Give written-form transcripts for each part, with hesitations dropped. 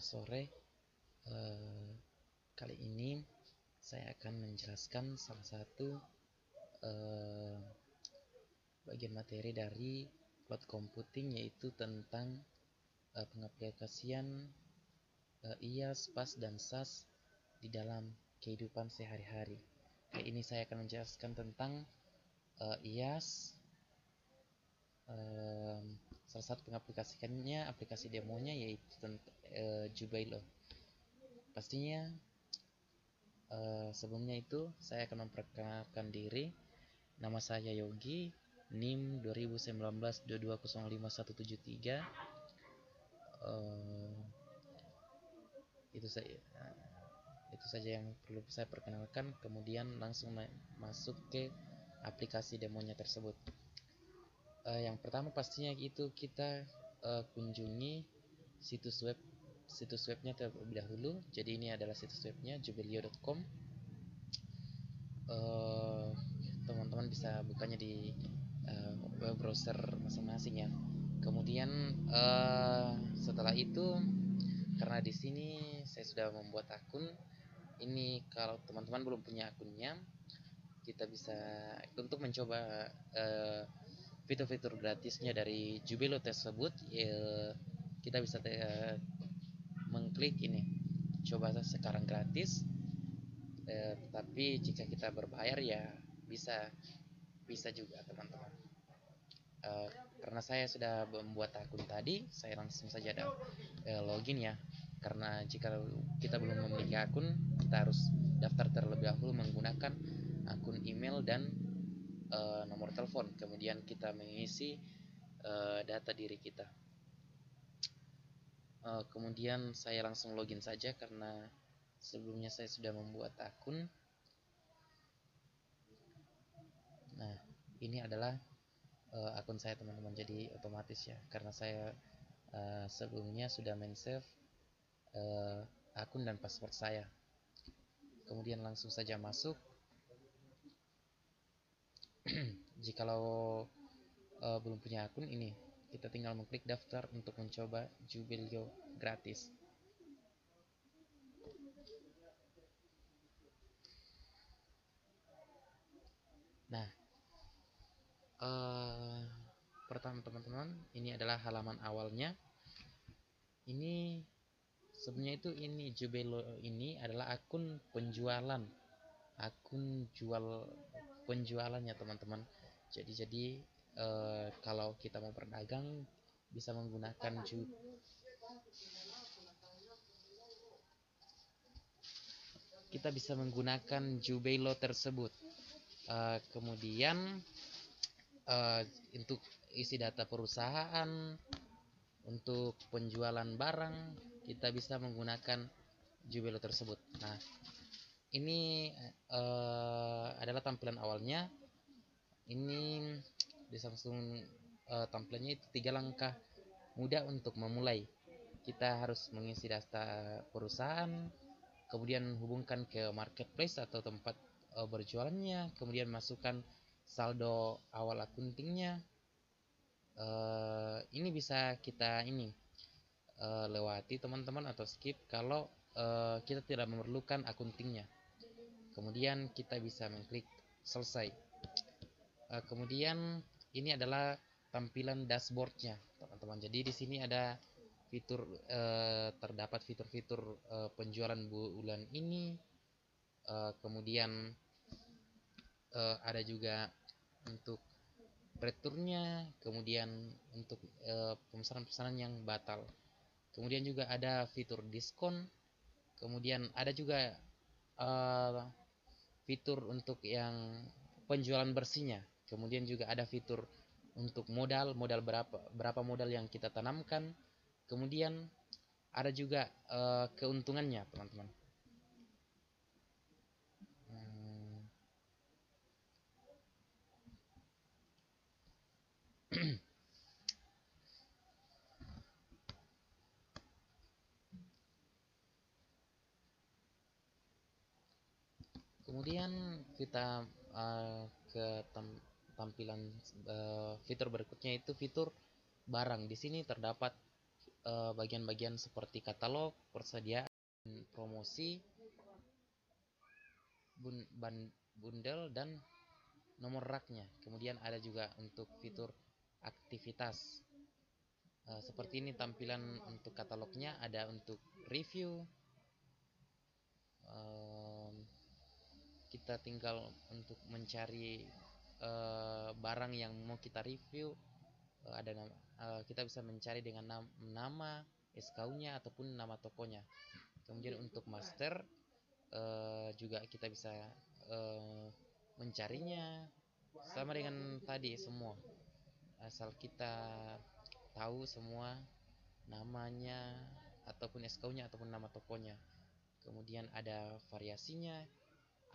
sore. Eh, Kali ini saya akan menjelaskan salah satu eh, bagian materi dari cloud computing, yaitu tentang pengaplikasian IaaS, PaaS, dan SaaS di dalam kehidupan sehari-hari. Kali ini saya akan menjelaskan tentang IaaS. Salah satu pengaplikasikannya, aplikasi demonya, yaitu Jubailo. Pastinya sebelumnya itu saya akan memperkenalkan diri. Nama saya Yogi, NIM 2019-2205-173. Itu saja yang perlu saya perkenalkan. Kemudian langsung masuk ke aplikasi demonya tersebut. Yang pertama pastinya itu kita kunjungi situs webnya terlebih dahulu. Jadi ini adalah situs webnya jubailo.com. Teman-teman bisa bukanya di web browser masing-masing ya. Kemudian setelah itu, karena di sini saya sudah membuat akun. Ini kalau teman-teman belum punya akunnya, kita bisa untuk mencoba fitur-fitur gratisnya dari Jubailo tersebut. Kita bisa mengklik ini, coba sekarang gratis. Tapi jika kita berbayar ya bisa juga teman-teman. Karena saya sudah membuat akun tadi, saya langsung saja login ya. Karena jika kita belum memiliki akun, kita harus daftar terlebih dahulu menggunakan akun email dan nomor telepon. Kemudian kita mengisi data diri kita. Kemudian saya langsung login saja karena sebelumnya saya sudah membuat akun. Nah, ini adalah akun saya teman-teman, jadi otomatis ya, karena saya sebelumnya sudah men-save akun dan password saya. Kemudian langsung saja masuk. Jikalau belum punya akun, ini kita tinggal mengklik daftar untuk mencoba Jubailo gratis. Nah, pertama teman-teman, ini adalah halaman awalnya. Ini sebenarnya itu Jubailo ini adalah akun penjualan, penjualannya teman-teman. Jadi kalau kita mau berdagang bisa menggunakan Jubailo tersebut. Kemudian untuk isi data perusahaan, untuk penjualan barang, kita bisa menggunakan Jubailo tersebut. Nah, ini adalah tampilan awalnya. Ini di Samsung tampilannya itu 3 langkah mudah untuk memulai. Kita harus mengisi data perusahaan, kemudian hubungkan ke marketplace atau tempat berjualannya, kemudian masukkan saldo awal akuntingnya. Ini bisa kita lewati teman-teman atau skip kalau kita tidak memerlukan akuntingnya. Kemudian kita bisa mengklik selesai. Kemudian ini adalah tampilan dashboardnya teman-teman. Jadi di sini ada terdapat fitur-fitur penjualan bulan ini. Kemudian ada juga untuk returnnya, kemudian untuk pemesanan-pemesanan yang batal. Kemudian juga ada fitur diskon. Kemudian ada juga fitur untuk yang penjualan bersihnya. Kemudian juga ada fitur untuk modal berapa modal yang kita tanamkan. Kemudian ada juga keuntungannya teman-teman. Kemudian kita ke tampilan fitur berikutnya, itu fitur barang. Di sini terdapat bagian-bagian seperti katalog, persediaan, promosi, bundle, dan nomor raknya. Kemudian ada juga untuk fitur aktivitas. Seperti ini tampilan untuk katalognya, ada untuk review. Kita tinggal untuk mencari barang yang mau kita review. Ada nama, kita bisa mencari dengan nama SKU-nya ataupun nama tokonya. Kemudian untuk master juga kita bisa mencarinya sama dengan tadi semua, asal kita tahu semua namanya ataupun SKU-nya ataupun nama tokonya. Kemudian ada variasinya,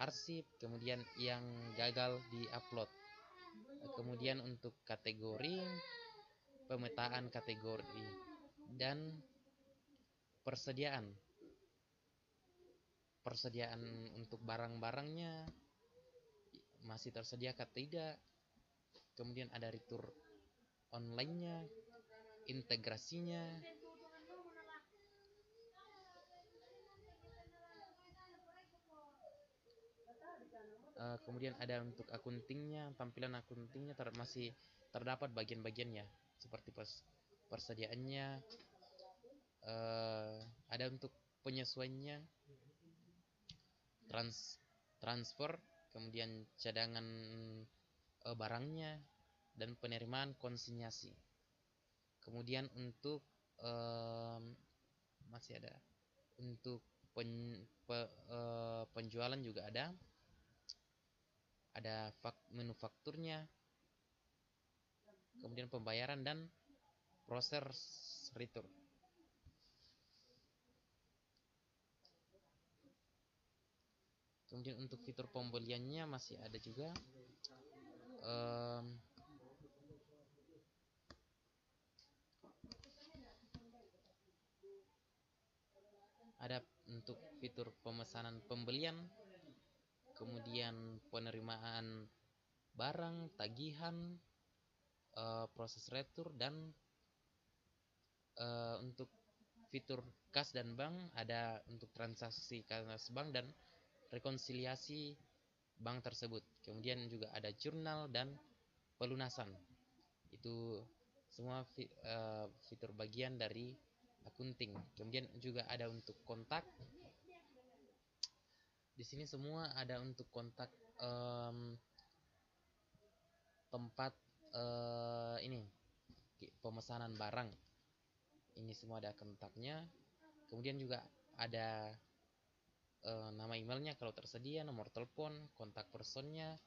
arsip, kemudian yang gagal di-upload. Kemudian untuk kategori, pemetaan kategori, dan persediaan untuk barang-barangnya masih tersedia atau tidak. Kemudian ada retur online-nya, integrasinya, kemudian ada untuk akuntingnya, tampilan akuntingnya masih terdapat bagian-bagiannya seperti persediaannya, ada untuk penyesuaiannya, transfer, kemudian cadangan barangnya, dan penerimaan konsinyasi. Kemudian untuk masih ada untuk penjualan juga ada menu fakturnya, kemudian pembayaran dan proses retur. Kemudian untuk fitur pembeliannya masih ada juga, ada untuk fitur pemesanan pembelian, kemudian penerimaan barang, tagihan, proses retur, dan untuk fitur kas dan bank ada untuk transaksi kas bank dan rekonsiliasi bank tersebut. Kemudian juga ada jurnal dan pelunasan. Itu semua fitur bagian dari akunting. Kemudian juga ada untuk kontak. Di sini semua ada untuk kontak tempat ini pemesanan barang. Ini semua ada kontaknya. Kemudian juga ada nama emailnya kalau tersedia, nomor telepon, kontak personnya.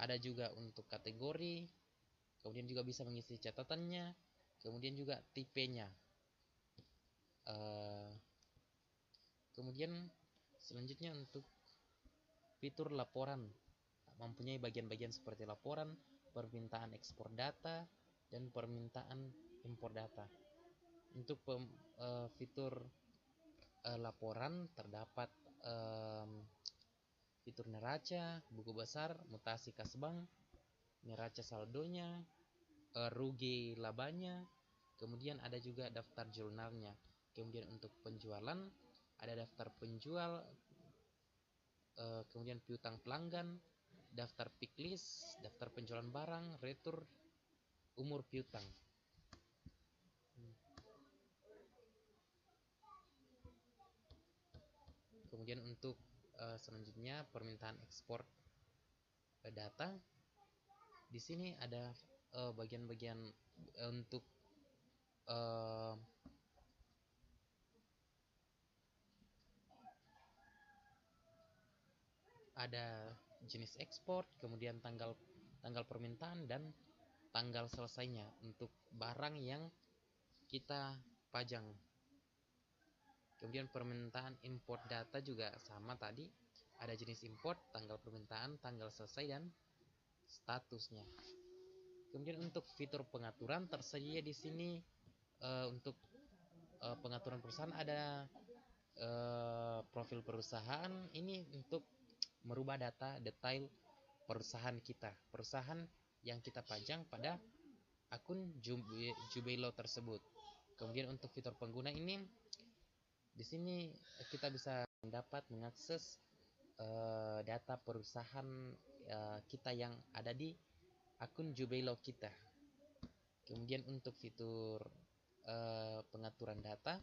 Ada juga untuk kategori. Kemudian juga bisa mengisi catatannya. Kemudian juga tipenya. Kemudian selanjutnya untuk fitur laporan, mempunyai bagian-bagian seperti laporan, permintaan ekspor data, dan permintaan impor data. Untuk fitur laporan terdapat fitur neraca, buku besar, mutasi kas bank, neraca saldonya, rugi labanya, kemudian ada juga daftar jurnalnya. Kemudian untuk penjualan ada daftar penjual, kemudian piutang pelanggan, daftar pick list, daftar penjualan barang, retur, umur piutang. Kemudian untuk selanjutnya permintaan ekspor data. Di sini ada bagian-bagian untuk ada jenis ekspor, kemudian tanggal permintaan dan tanggal selesainya untuk barang yang kita pajang. Kemudian permintaan import data juga sama tadi, ada jenis import, tanggal permintaan, tanggal selesai, dan statusnya. Kemudian untuk fitur pengaturan tersedia di sini. Untuk pengaturan perusahaan ada profil perusahaan. Ini untuk merubah data detail perusahaan kita, perusahaan yang kita pajang pada akun Jubelo tersebut. Kemudian untuk fitur pengguna ini, di sini kita bisa dapat mengakses data perusahaan kita yang ada di akun Jubelo kita. Kemudian untuk fitur pengaturan data,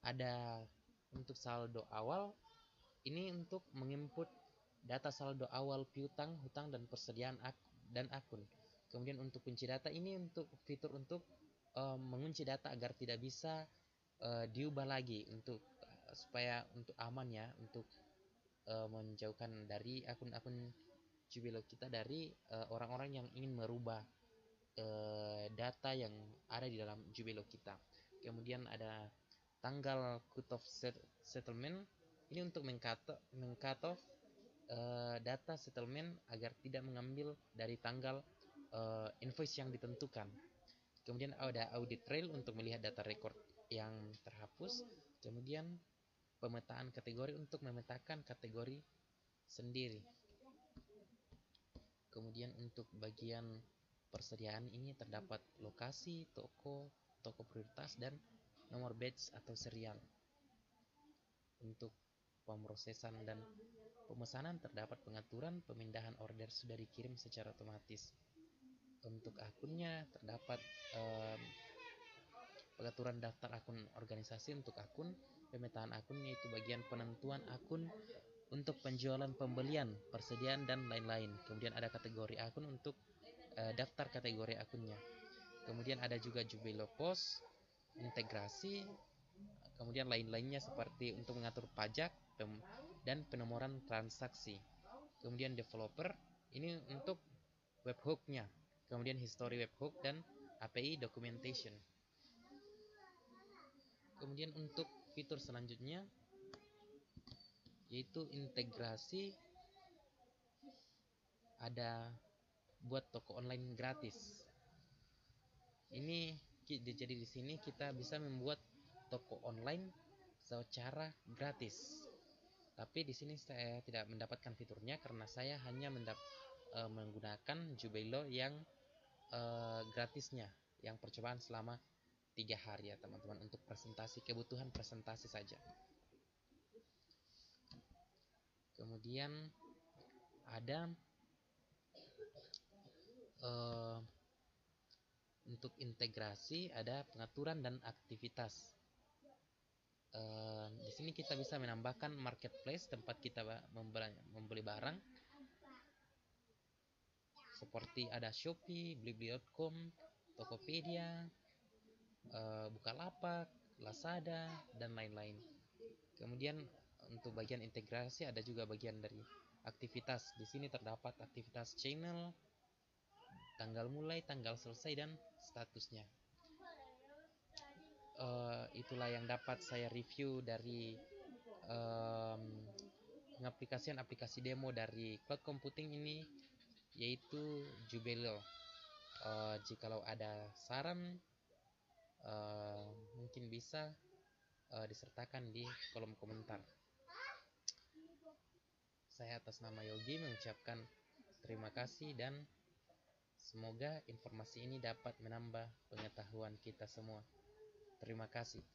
ada untuk saldo awal, ini untuk menginput data saldo awal piutang, hutang, dan persediaan dan akun. Kemudian untuk kunci data, ini untuk fitur untuk mengunci data agar tidak bisa diubah lagi, untuk supaya untuk aman ya, untuk menjauhkan dari akun-akun Jubelo kita dari orang-orang yang ingin merubah data yang ada di dalam Jubelo kita. Kemudian ada tanggal cut off settlement, ini untuk meng-cut off data settlement agar tidak mengambil dari tanggal invoice yang ditentukan. Kemudian ada audit trail untuk melihat data record yang terhapus. Kemudian pemetaan kategori untuk memetakan kategori sendiri. Kemudian untuk bagian persediaan ini terdapat lokasi, toko prioritas, dan nomor batch atau serial. Untuk pemrosesan dan pemesanan terdapat pengaturan pemindahan order sudah dikirim secara otomatis. Untuk akunnya terdapat pengaturan daftar akun organisasi untuk akun, pemetaan akun, yaitu bagian penentuan akun untuk penjualan, pembelian, persediaan, dan lain-lain. Kemudian ada kategori akun untuk daftar kategori akunnya. Kemudian ada juga Jubelo Pos, integrasi, kemudian lain-lainnya seperti untuk mengatur pajak dan penomoran transaksi. Kemudian developer, ini untuk webhook-nya. Kemudian history webhook dan API documentation. Kemudian untuk fitur selanjutnya yaitu integrasi, ada buat toko online gratis. Ini jadi di sini kita bisa membuat toko online secara gratis. Tapi di sini saya tidak mendapatkan fiturnya karena saya hanya menggunakan Jubelo yang gratisnya, yang percobaan selama 3 hari ya teman-teman, untuk kebutuhan presentasi saja. Kemudian ada untuk integrasi, ada pengaturan dan aktivitas. Di sini kita bisa menambahkan marketplace, tempat kita membeli barang, seperti ada Shopee, Blibli.com, Tokopedia, Bukalapak, Lazada, dan lain-lain. Kemudian untuk bagian integrasi ada juga bagian dari aktivitas. Di sini terdapat aktivitas channel, tanggal mulai, tanggal selesai, dan statusnya. Itulah yang dapat saya review dari aplikasi demo dari cloud computing ini, yaitu Jubelo. Jikalau ada saran, mungkin bisa disertakan di kolom komentar. Saya atas nama Yogi mengucapkan terima kasih dan semoga informasi ini dapat menambah pengetahuan kita semua. Terima kasih.